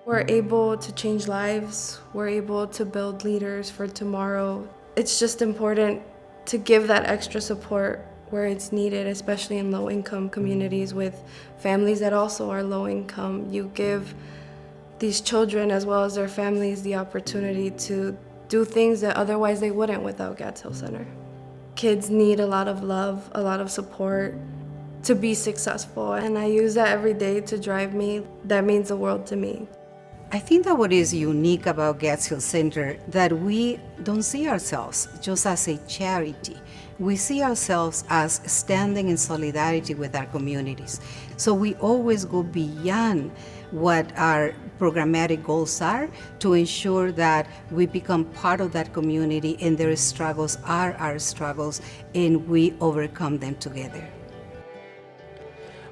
We're able to change lives. We're able to build leaders for tomorrow. It's just important to give that extra support where it's needed, especially in low-income communities with families that also are low-income. You give these children as well as their families the opportunity to do things that otherwise they wouldn't without Gads Hill Center. Kids need a lot of love, a lot of support to be successful, and I use that every day to drive me. That means the world to me. I think that what is unique about Gads Hill Center, that we don't see ourselves just as a charity. We see ourselves as standing in solidarity with our communities. So we always go beyond what our programmatic goals are to ensure that we become part of that community and their struggles are our struggles and we overcome them together.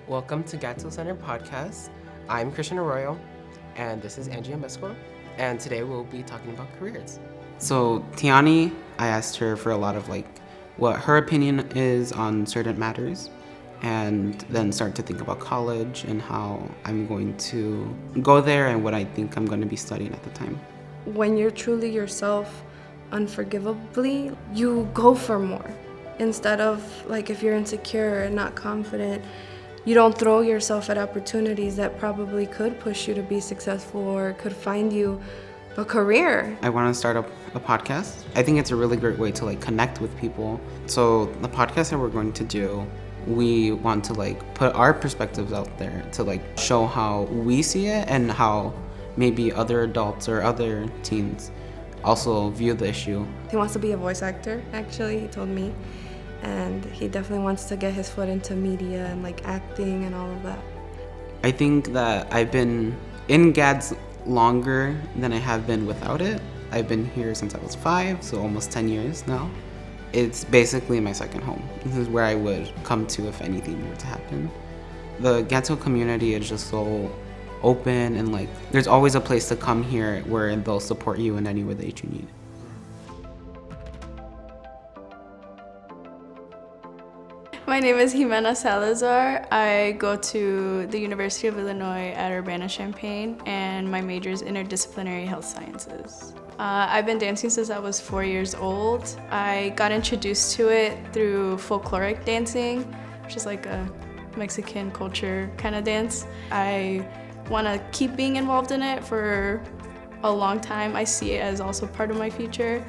Welcome to Gads Hill Center podcast. I'm Christian Arroyo, and this is Angie Mesco, and today we'll be talking about careers. So Tiani, I asked her for a lot of what her opinion is on certain matters, and then start to think about college and how I'm going to go there and what I think I'm going to be studying at the time. When you're truly yourself, unforgivably, you go for more. Instead of if you're insecure and not confident, you don't throw yourself at opportunities that probably could push you to be successful or could find you a career. I want to start up a podcast. I think it's a really great way to connect with people. So the podcast that we're going to do, we want to put our perspectives out there to show how we see it and how maybe other adults or other teens also view the issue. He wants to be a voice actor, actually, he told me. And he definitely wants to get his foot into media and acting and all of that. I think that I've been in Gads longer than I have been without it. I've been here since I was 5, so almost 10 years now. It's basically my second home. This is where I would come to if anything were to happen. The Gads Hill community is just so open and there's always a place to come here where they'll support you in any way that you need. My name is Jimena Salazar. I go to the University of Illinois at Urbana-Champaign, and my major is interdisciplinary health sciences. I've been dancing since I was 4 years old. I got introduced to it through folkloric dancing, which is a Mexican culture kind of dance. I want to keep being involved in it for a long time. I see it as also part of my future.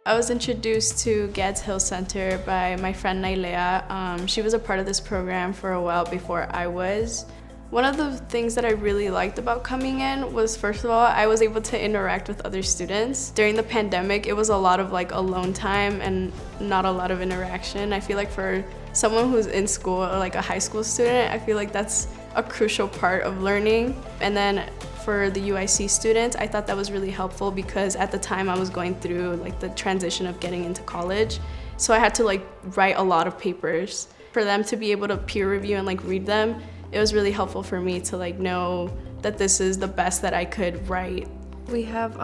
I was introduced to Gads Hill Center by my friend Nailea. She was a part of this program for a while before I was. One of the things that I really liked about coming in was, first of all, I was able to interact with other students. During the pandemic, it was a lot of alone time and not a lot of interaction. I feel for someone who's in school or a high school student, I feel that's a crucial part of learning. And then for the UIC students, I thought that was really helpful because at the time I was going through the transition of getting into college. So I had to write a lot of papers. For them to be able to peer review and read them, it was really helpful for me to know that this is the best that I could write. We have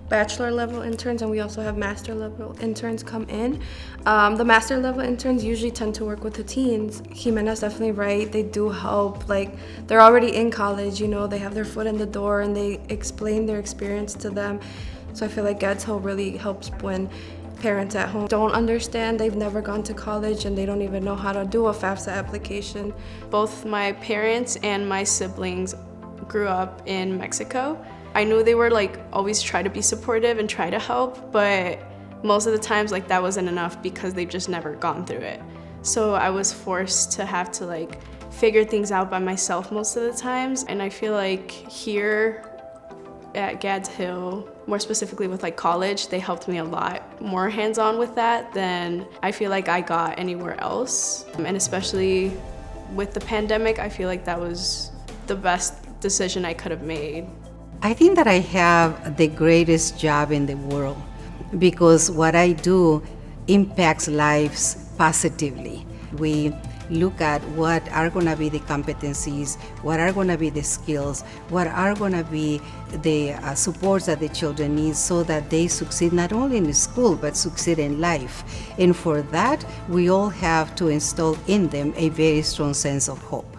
bachelor level interns and we also have master level interns come in. The master level interns usually tend to work with the teens. Jimena's definitely right. They do help. They're already in college, they have their foot in the door and they explain their experience to them. So I feel Gads Hill really helps when parents at home don't understand. They've never gone to college and they don't even know how to do a FAFSA application. Both my parents and my siblings grew up in Mexico. I knew they were always try to be supportive and try to help, but most of the times that wasn't enough because they've just never gone through it. So I was forced to have to figure things out by myself most of the times. And I feel here at Gads Hill, more specifically with college, they helped me a lot more hands-on with that than I feel I got anywhere else. And especially with the pandemic, I feel that was the best decision I could have made. I think that I have the greatest job in the world because what I do impacts lives positively. We look at what are going to be the competencies, what are going to be the skills, what are going to be the supports that the children need so that they succeed not only in school but succeed in life. And for that, we all have to instill in them a very strong sense of hope.